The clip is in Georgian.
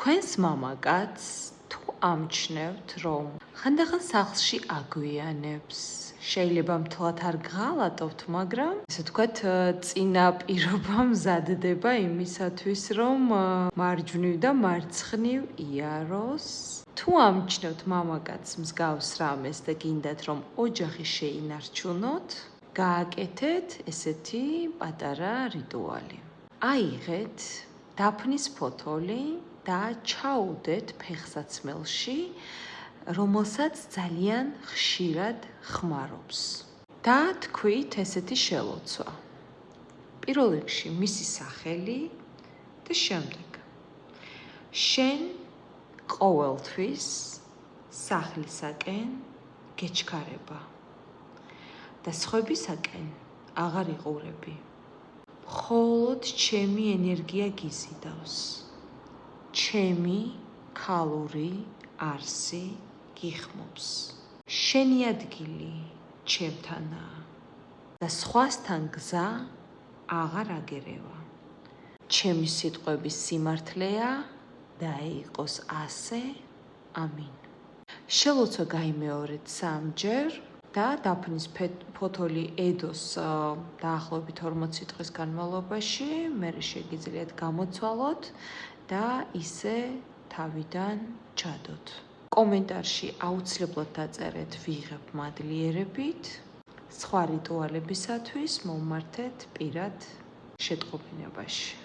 თქვენს მამაკაცს თუ ამჩნევთ, რომ ხანდახან სახლში აგვიანებს, შეიძლება მთლად არ გღალატობთ, მაგრამ ესე ვთქვათ, წინა პირობა მზადდება იმისათვის, რომ მარჯვნივ და მარცხნივ იაროს. თუ ამჩნევთ მამაკაცს მსგავს რამეს და გინდათ, რომ ოჯახი შეინარჩუნოთ, გააკეთეთ ესეთი პატარა რიტუალი. აიღეთ დაფნის ფოთოლი და ჩაუდეთ ფეხსაცმელში, რომელსაც ძალიან ხშირად ხმარობს. და თქვით ესეთი შელოცვა. პირველ რიგში მისი სახელი და შემდეგ. შენ ყოველთვის სახლისაკენ გეჩქარება და სხვებისაკენ აღარ იყურები. მხოლოდ ჩემი ენერგია გიზიდავს. ჩემი ქალური არსი გიხმობს. შენი ადგილი ჩემთანაა და სხვასთან გზა აღარ აგერევა. ჩემი სიტყვების სიმართლეა და იყოს ასე. ამინ. შელოცვა გაიმეორეთ 3-ჯერ და დაფნის ფოთოლი ედოს დაახლოებით 40 დღის განმავლობაში, მერე შეგიძლიათ გამოცვალოთ და ისე თავიდან ჩადოთ. კომენტარში აუცილებლად დაწერეთ ვიღებ მადლიერებით. სხვა რიტუალებისათვის მომმართეთ პირად შეტყობინებაში.